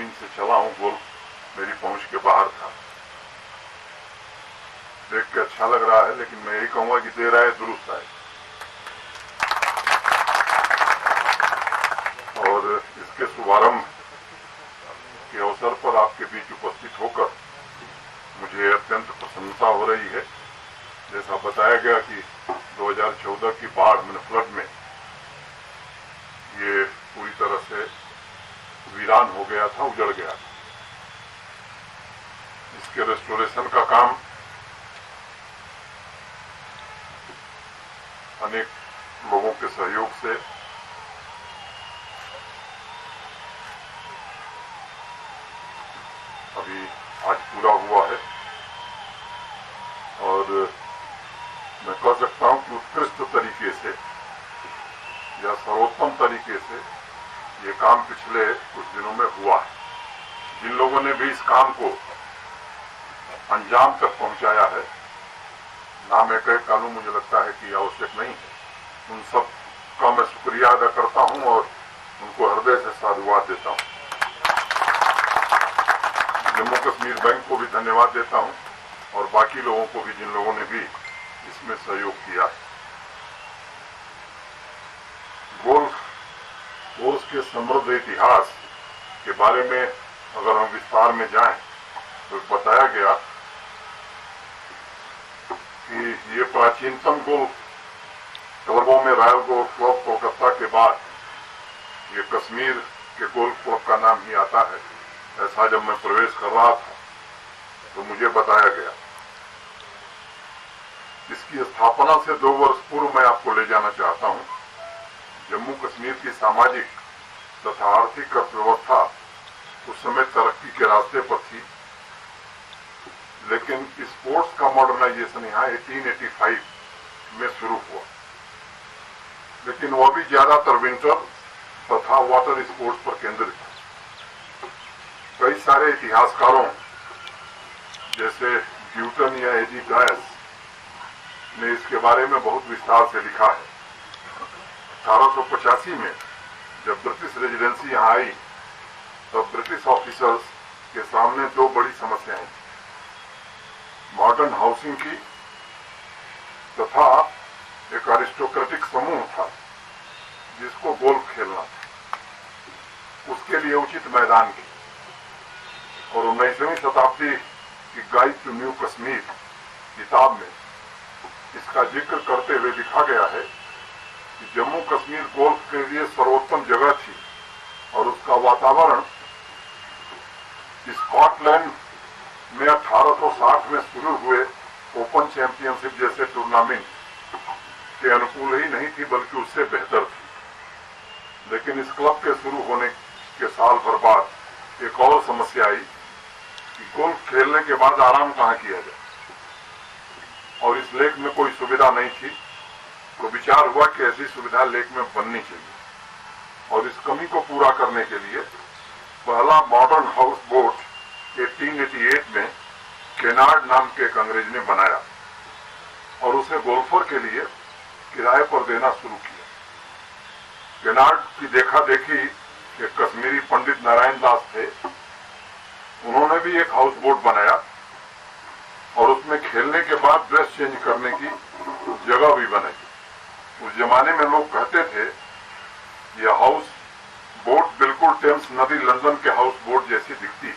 सरजमीन से चला हूँ, गोल्फ मेरी पहुंच के बाहर था। देख के अच्छा लग रहा है, लेकिन मैं यही कहूंगा कि देर आए दुरुस्त आए। और इसके शुभारंभ के अवसर पर आपके बीच उपस्थित होकर मुझे अत्यंत प्रसन्नता हो रही है। जैसा बताया गया कि 2014 की बाढ़ में, फ्लड में ये पूरी तरह से वीरान हो गया था, उजड़ गया था। इसके रेस्टोरेशन का काम अनेक लोगों के सहयोग से अभी आज पूरा हुआ है और मैं कह सकता हूं कि उत्कृष्ट तरीके से या सर्वोत्तम तरीके से ये काम पिछले कुछ दिनों में हुआ है। जिन लोगों ने भी इस काम को अंजाम तक पहुंचाया है, नाम एक कानू मुझे लगता है कि आवश्यक नहीं है। उन सब का मैं शुक्रिया अदा करता हूं और उनको हृदय से साधुवाद देता हूं। जम्मू कश्मीर बैंक को भी धन्यवाद देता हूं और बाकी लोगों को भी, जिन लोगों ने भी इसमें सहयोग किया। गोल्फ कोर्स के समृद्ध इतिहास के बारे में अगर हम विस्तार में जाएं तो बताया गया कि ये प्राचीनतम गोल्फ क्लबों में रॉयल गोल्फ क्लब कोलकाता के बाद ये कश्मीर के गोल्फ क्लब का नाम ही आता है। ऐसा जब मैं प्रवेश कर रहा था तो मुझे बताया गया। इसकी स्थापना से 2 वर्ष पूर्व मैं आपको ले जाना चाहता हूं। जम्मू कश्मीर की सामाजिक तथा आर्थिक अर्थव्यवस्था उस समय तरक्की के रास्ते पर थी, लेकिन स्पोर्ट्स का मॉडर्नाइजेशन यहाँ 1885 में शुरू हुआ, लेकिन वह भी ज्यादातर विंटर तथा वाटर स्पोर्ट्स पर केंद्रित था। कई सारे इतिहासकारों जैसे ड्यूटन या एजी गायस ने इसके बारे में बहुत विस्तार से लिखा है। 1885 में जब ब्रिटिश रेजिडेंसी यहाँ आई तब ब्रिटिश ऑफिसर्स के सामने 2 बड़ी समस्याएं, मॉडर्न हाउसिंग की तथा एक अरिस्टोक्रेटिक समूह था जिसको गोल्फ खेलना था, उसके लिए उचित मैदान की। और 19वीं शताब्दी की गाइड टू न्यू कश्मीर किताब में इसका जिक्र करते हुए लिखा गया है कि जम्मू कश्मीर गोल्फ के लिए सर्वोत्तम जगह थी और उसका वातावरण स्कॉटलैंड में 1860 में शुरू हुए ओपन चैंपियनशिप जैसे टूर्नामेंट के अनुकूल ही नहीं थी, बल्कि उससे बेहतर थी। लेकिन इस क्लब के शुरू होने के साल भर बाद एक और समस्या आई कि गोल्फ खेलने के बाद आराम कहाँ किया जाए, और इस लेक में कोई सुविधा नहीं थी। तो विचार हुआ कि ऐसी सुविधा लेक में बननी चाहिए, और इस कमी को पूरा करने के लिए पहला मॉडर्न हाउस बोट 1888 में केनार्ड नाम के एक अंग्रेज ने बनाया और उसे गोल्फर के लिए किराए पर देना शुरू किया। केनार्ड की देखा देखी एक कश्मीरी पंडित नारायण दास थे, उन्होंने भी एक हाउस बोट बनाया और उसमें खेलने के बाद ड्रेस चेंज करने की जगह भी बनाई। उस जमाने में लोग कहते थे यह हाउस बोट बिल्कुल टेम्स नदी लंदन के हाउस बोट जैसी दिखती है।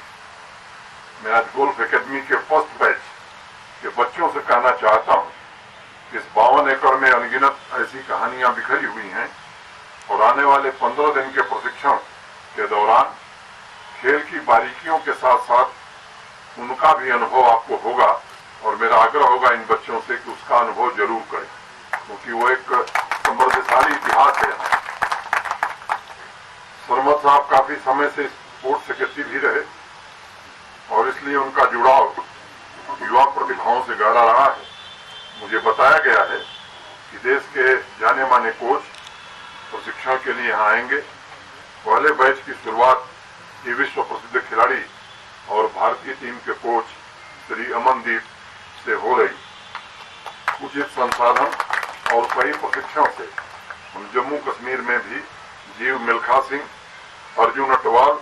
मैं आज गोल्फ एकेडमी के फर्स्ट बैच के बच्चों से कहना चाहता हूं कि इस 52 एकड़ में अनगिनत ऐसी कहानियां बिखरी हुई हैं और आने वाले 15 दिन के प्रशिक्षण के दौरान खेल की बारीकियों के साथ साथ उनका भी अनुभव आपको होगा, और मेरा आग्रह होगा इन बच्चों से कि उसका अनुभव जरूर करें, क्योंकि वो एक समृद्धशाली इतिहास है। सरमत साहब काफी समय से स्पोर्ट्स सेक्रेटरी भी रहे और इसलिए उनका जुड़ाव युवा प्रतिभाओं से गहरा रहा है। मुझे बताया गया है कि देश के जाने माने कोच प्रशिक्षण के लिए यहाँ आएंगे। पहले बैच की शुरुआत ये विश्व प्रसिद्ध खिलाड़ी और भारतीय टीम के कोच श्री अमनदीप से हो रही। उचित संसाधन और सही प्रशिक्षण से हम जम्मू कश्मीर में भी जीव मिल्खा सिंह, अर्जुन अटवाल,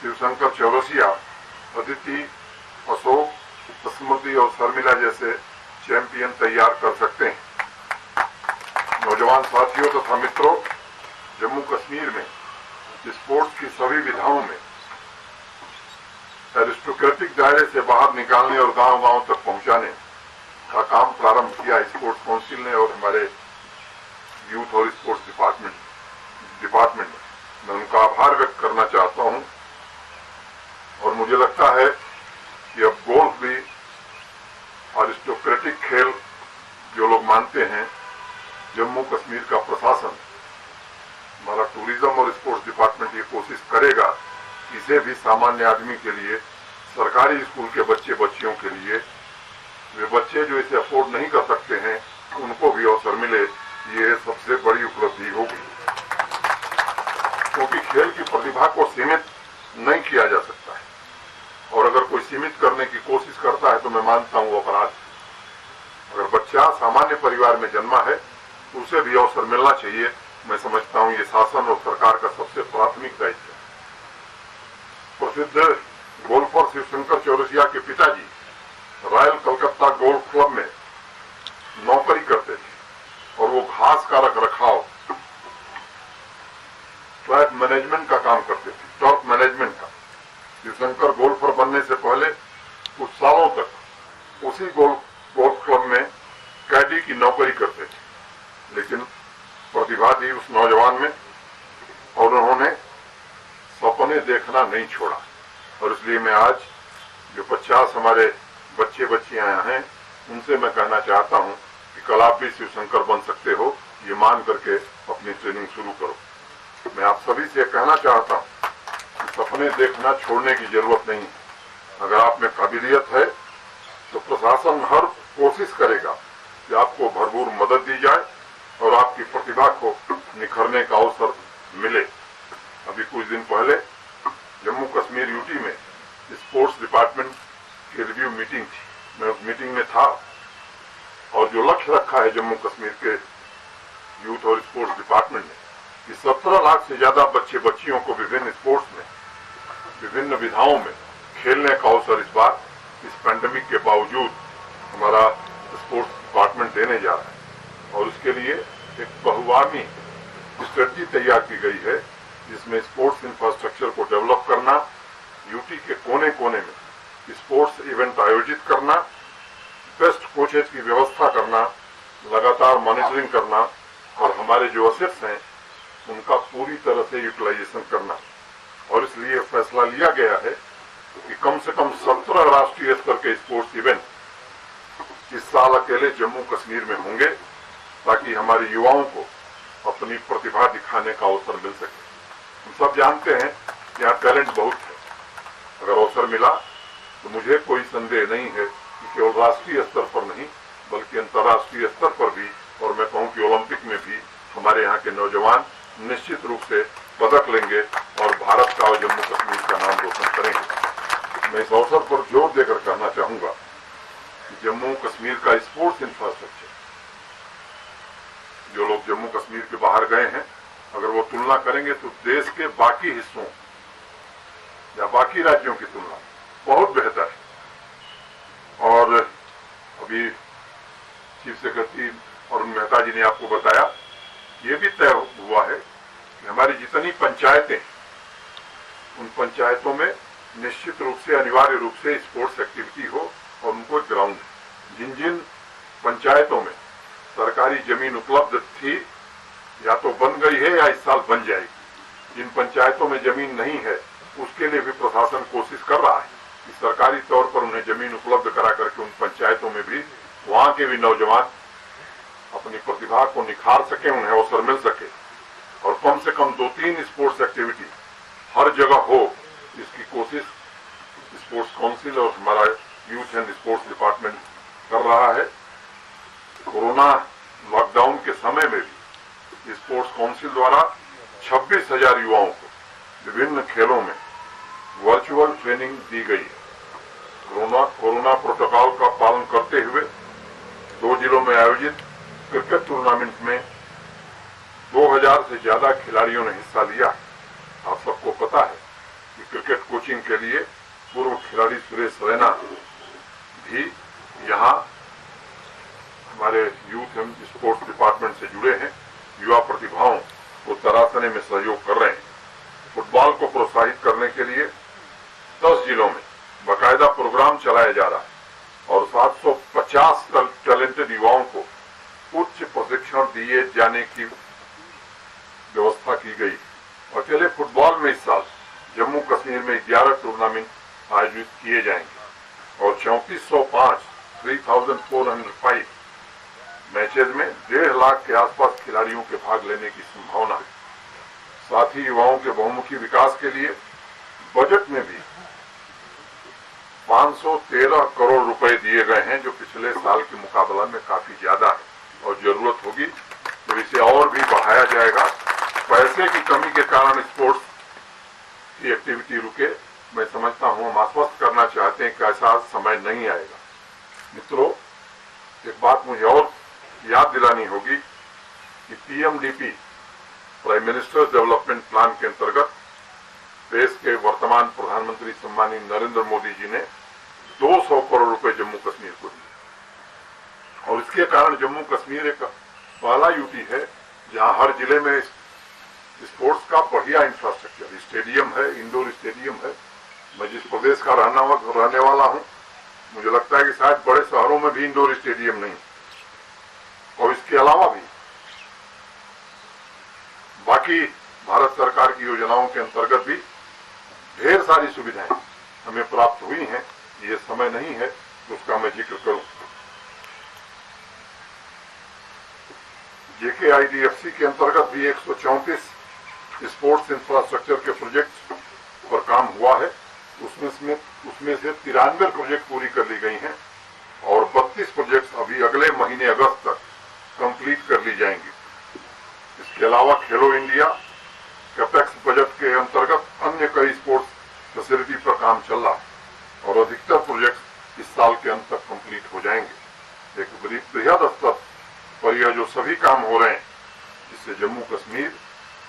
शिवशंकर चौरसिया, अदिति, अशोक, स्मृति और शर्मिला जैसे चैंपियन तैयार कर सकते हैं। नौजवान साथियों तथा मित्रों, जम्मू कश्मीर में स्पोर्ट्स की सभी विधाओं में एरिस्टोक्रेटिक दायरे से बाहर निकालने और गांव-गांव तक पहुंचाने का काम प्रारंभ किया स्पोर्ट्स काउंसिल ने और हमारे यूथ और स्पोर्ट्स डिपार्टमेंट ने। मैं उनका आभार व्यक्त करना चाहता हूं और मुझे लगता है कि अब गोल्फ भी एरिस्टोक्रेटिक खेल जो लोग मानते हैं, जम्मू कश्मीर का प्रशासन, हमारा टूरिज्म और स्पोर्ट्स डिपार्टमेंट ये कोशिश करेगा कि इसे भी सामान्य आदमी के लिए, सरकारी स्कूल के बच्चे बच्चियों के लिए, वे बच्चे जो इसे अफोर्ड नहीं कर सकते हैं, उनको भी अवसर मिले। ये सबसे बड़ी उपलब्धि होगी, क्योंकि खेल की प्रतिभा को सीमित नहीं किया जा सकता है और अगर कोई सीमित करने की कोशिश करता है तो मैं मानता हूं वो अपराध। अगर बच्चा सामान्य परिवार में जन्मा है तो उसे भी अवसर मिलना चाहिए। मैं समझता हूं ये शासन और सरकार का सबसे प्राथमिक दायित्व है। प्रसिद्ध गोल्फर शिवशंकर चौरसिया के पिताजी रॉयल कलकत्ता गोल्फ क्लब में नौकरी करते थे और वो घास का रख रखाव, ट्रैक मैनेजमेंट का काम करते थे, टर्फ मैनेजमेंट का। शिवशंकर गोल्फर बनने से पहले कुछ सालों तक उसी गोल्फ क्लब में कैडी की नौकरी करते थे, लेकिन प्रतिभा थी उस नौजवान में और उन्होंने सपने देखना नहीं छोड़ा। और इसलिए मैं आज जो 50 हमारे बच्चे बच्चियां हैं, उनसे मैं कहना चाहता हूं कि कल आप भी शिवशंकर बन सकते हो, ये मान करके अपनी ट्रेनिंग शुरू करो। मैं आप सभी से कहना चाहता हूं कि सपने देखना छोड़ने की जरूरत नहीं है। अगर आप में काबिलियत है तो प्रशासन हर कोशिश करेगा कि आपको भरपूर मदद दी जाए और आपकी प्रतिभा को निखरने का अवसर मिले। अभी कुछ दिन पहले जम्मू कश्मीर यूटी में स्पोर्ट्स डिपार्टमेंट की रिव्यू मीटिंग थी। मैं उस मीटिंग में था और जो लक्ष्य रखा है जम्मू कश्मीर के यूथ और स्पोर्ट्स डिपार्टमेंट ने कि 17 लाख से ज्यादा बच्चे बच्चियों को विभिन्न स्पोर्ट्स में, विभिन्न विधाओं में खेलने का अवसर इस बार इस पैंडेमिक के बावजूद हमारा स्पोर्ट्स डिपार्टमेंट देने जा रहा है। और उसके लिए एक बहुआयामी स्ट्रेटजी तैयार की गई है, जिसमें स्पोर्ट्स इंफ्रास्ट्रक्चर को डेवलप करना, यूटी के कोने कोने में स्पोर्ट्स इवेंट आयोजित करना, बेस्ट कोचेज की व्यवस्था करना, लगातार मॉनिटरिंग करना और हमारे जो असेट्स हैं उनका पूरी तरह से यूटिलाइजेशन करना। और इसलिए फैसला लिया गया है कि कम से कम 17 राष्ट्रीय स्तर के स्पोर्ट्स इवेंट इस साल अकेले जम्मू कश्मीर में होंगे, ताकि हमारे युवाओं को अपनी प्रतिभा दिखाने का अवसर मिल सके। हम सब जानते हैं कि यहाँ टैलेंट बहुत है। अगर अवसर मिला तो मुझे कोई संदेह नहीं है कि केवल राष्ट्रीय स्तर पर नहीं बल्कि अंतर्राष्ट्रीय स्तर पर भी, और मैं कहूँ कि ओलंपिक में भी हमारे यहाँ के नौजवान निश्चित रूप से पदक लेंगे और भारत का और जम्मू कश्मीर का नाम रोशन करेंगे। मैं इस अवसर पर जोर देकर कहना चाहूंगा कि जम्मू कश्मीर का स्पोर्ट्स इंफ्रास्ट्रक्चर, जो लोग जम्मू कश्मीर के बाहर गए हैं, अगर वो तुलना करेंगे तो देश के बाकी हिस्सों या बाकी राज्यों की तुलना बहुत बेहतर है। और अभी चीफ सेक्रेटरी अरुण मेहता जी ने आपको बताया, ये भी तय हुआ है कि हमारी जितनी पंचायतें, उन पंचायतों में निश्चित रूप से अनिवार्य रूप से स्पोर्ट्स एक्टिविटी हो और उनको एक ग्राउंड, जिन जिन पंचायतों में सरकारी जमीन उपलब्ध थी या तो बन गई है या इस साल बन जाएगी, जिन पंचायतों में जमीन नहीं है उसके लिए भी प्रशासन कोशिश कर रहा है कि सरकारी तौर पर उन्हें जमीन उपलब्ध करा करके उन पंचायतों में भी वहां के भी नौजवान अपनी प्रतिभा को निखार सके, उन्हें अवसर मिल सके और कम से कम 2-3 स्पोर्ट्स एक्टिविटी हर जगह हो, इसकी कोशिश स्पोर्ट्स काउंसिल और हमारा यूथ एंड स्पोर्ट्स डिपार्टमेंट कर रहा है। कोरोना लॉकडाउन के समय में भी स्पोर्ट्स काउंसिल द्वारा 26,000 युवाओं को विभिन्न खेलों में वर्चुअल ट्रेनिंग दी गई है। कोरोना प्रोटोकॉल का पालन करते हुए 2 जिलों में आयोजित क्रिकेट टूर्नामेंट में 2000 से ज्यादा खिलाड़ियों ने हिस्सा लिया। आप सबको पता है कि क्रिकेट कोचिंग के लिए पूर्व खिलाड़ी सुरेश रैना भी यहाँ हमारे यूथ एंड स्पोर्ट्स डिपार्टमेंट से जुड़े हैं। युवा प्रतिभाओं को तराशने में सहयोग कर रहे हैं। फुटबॉल को प्रोत्साहित करने के लिए 10 जिलों में बाकायदा प्रोग्राम चलाया जा रहा है और 750 टैलेंटेड युवाओं को उच्च प्रशिक्षण दिए जाने की व्यवस्था की गई। अकेले फुटबॉल में इस साल जम्मू कश्मीर में 11 टूर्नामेंट आयोजित किए जाएंगे और 3405 मैचेज में 1.5 लाख के आसपास खिलाड़ियों के भाग लेने की संभावना है। साथ ही युवाओं के बहुमुखी विकास के लिए बजट में भी 513 करोड़ रुपए दिए गए हैं, जो पिछले साल के मुकाबला में काफी ज्यादा है और जरूरत होगी तो इसे और भी बढ़ाया जाएगा। पैसे की कमी के कारण स्पोर्ट्स की एक्टिविटी रुके, मैं समझता हूं हम आश्वस्त करना चाहते हैं कि ऐसा समय नहीं आएगा। मित्रों, एक बात मुझे और याद दिलानी होगी कि PMDP prime ministers development plan के अंतर्गत देश के वर्तमान प्रधानमंत्री सम्मानीय नरेंद्र मोदी जी ने 200 करोड़ रुपए जम्मू कश्मीर को दिए और इसके कारण जम्मू कश्मीर एक पहला यूटी है जहां हर जिले में स्पोर्ट्स का बढ़िया इंफ्रास्ट्रक्चर, स्टेडियम है, इंडोर स्टेडियम है। मैं जिस प्रदेश का रहने वाला हूं, मुझे लगता है कि शायद बड़े शहरों में भी इंडोर स्टेडियम नहीं और इसके अलावा भी बाकी भारत सरकार की योजनाओं के अंतर्गत भी ढेर सारी सुविधाएं हमें प्राप्त हुई हैं। ये समय नहीं है तो उसका मैं जिक्र करूं। जेकेआईडीएफसी के अंतर्गत भी 134 स्पोर्ट्स इंफ्रास्ट्रक्चर के प्रोजेक्ट पर काम हुआ है। उसमें से 93 प्रोजेक्ट पूरी कर ली गई हैं और 32 प्रोजेक्ट अभी अगले महीने अगस्त तक कंप्लीट कर ली जाएंगी। इसके अलावा खेलो इंडिया कैपेक्स बजट के अंतर्गत अन्य कई स्पोर्ट्स फैसिलिटी पर काम चल रहा है और अधिकतर प्रोजेक्ट इस साल के अंत तक कंप्लीट हो जाएंगे। एक बृहद स्तर पर यह जो सभी काम हो रहे हैं, जिससे जम्मू कश्मीर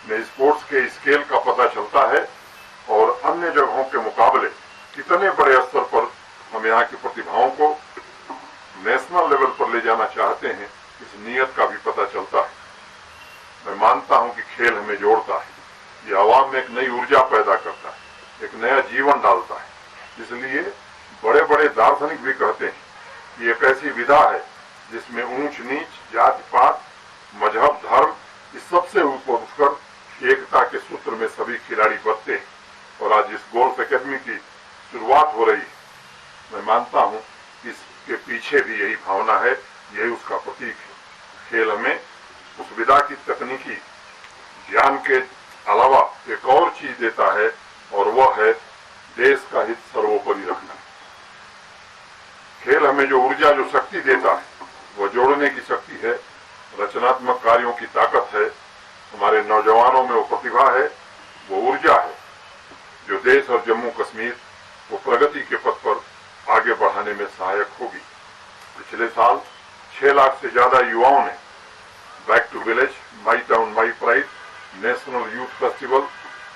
में स्पोर्ट्स के स्केल का पता चलता है और अन्य जगहों के मुकाबले कितने बड़े स्तर पर हम यहाँ की प्रतिभाओं को नेशनल लेवल पर ले जाना चाहते हैं, इस नियत का भी पता चलता है। मैं मानता हूं कि खेल हमें जोड़ता है, ये आवाम में एक नई ऊर्जा पैदा करता है, एक नया जीवन डालता है। इसलिए बड़े बड़े दार्शनिक भी कहते हैं कि एक ऐसी विधा है जिसमें ऊंच नीच, जाति पात, मजहब, धर्म इस सबसे ऊपर उठकर एकता के सूत्र में सभी खिलाड़ी बचते हैं और आज इस गोल्फ एकेडमी की शुरुआत हो रही है। मैं मानता हूं इसके पीछे भी यही भावना है, यही उसका प्रतीक है। खेल हमें उस विधा की तकनीकी ज्ञान के अलावा एक और चीज देता है और वह है देश का हित सर्वोपरि रखना। खेल हमें जो ऊर्जा, जो शक्ति देता है, वह जोड़ने की शक्ति है, रचनात्मक कार्यों की ताकत है। हमारे नौजवानों में वो प्रतिभा है, वो ऊर्जा है जो देश और जम्मू कश्मीर को प्रगति के पथ पर आगे बढ़ाने में सहायक होगी। पिछले साल 6 लाख से ज्यादा युवाओं ने back to village, my town my pride, national youth festival,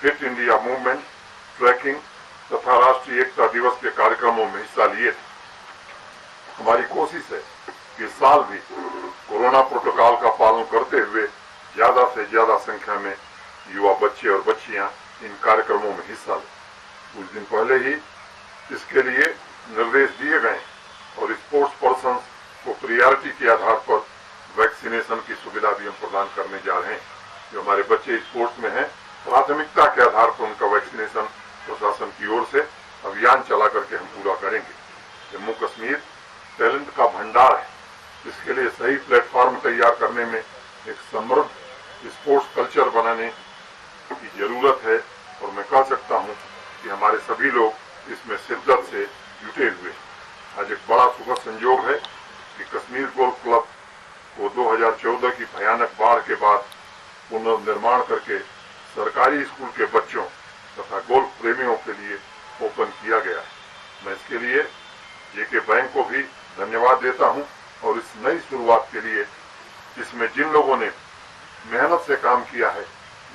fit India movement, trekking तथा राष्ट्रीय एकता दिवस के कार्यक्रमों में हिस्सा लिए थे। हमारी कोशिश है कि इस साल भी कोरोना प्रोटोकॉल का पालन करते हुए ज्यादा से ज्यादा संख्या में युवा बच्चे और बच्चियां इन कार्यक्रमों में हिस्सा लें। कुछ दिन पहले ही इसके लिए निर्देश दिए गए और स्पोर्ट्स पर्सन को प्रियॉरिटी के आधार पर वैक्सीनेशन की सुविधा भी हम प्रदान करने जा रहे हैं। जो हमारे बच्चे स्पोर्ट्स में हैं, प्राथमिकता के आधार पर उनका वैक्सीनेशन प्रशासन की ओर से अभियान चला करके हम पूरा करेंगे। जम्मू कश्मीर टैलेंट का भंडार है, इसके लिए सही प्लेटफॉर्म तैयार करने में एक समृद्ध स्पोर्ट्स कल्चर बनाने की जरूरत है और मैं कह सकता हूं कि हमारे सभी लोग इसमें शिद्दत से जुटे हुए हैं। आज एक बड़ा सुखद संयोग है कि कश्मीर गोल्फ क्लब को 2014 की भयानक बाढ़ के बाद पुनर्निर्माण करके सरकारी स्कूल के बच्चों तथा गोल्फ प्रेमियों के लिए ओपन किया गया है। मैं इसके लिए जेके बैंक को भी धन्यवाद देता हूं और इस नई शुरुआत के लिए इसमें जिन लोगों ने मेहनत से काम किया है,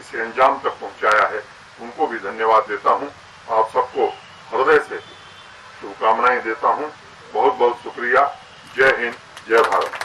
इसे अंजाम तक पहुंचाया है, उनको भी धन्यवाद देता हूं। आप सबको हृदय से शुभकामनाएं देता हूं। बहुत बहुत शुक्रिया। जय हिंद, जय भारत।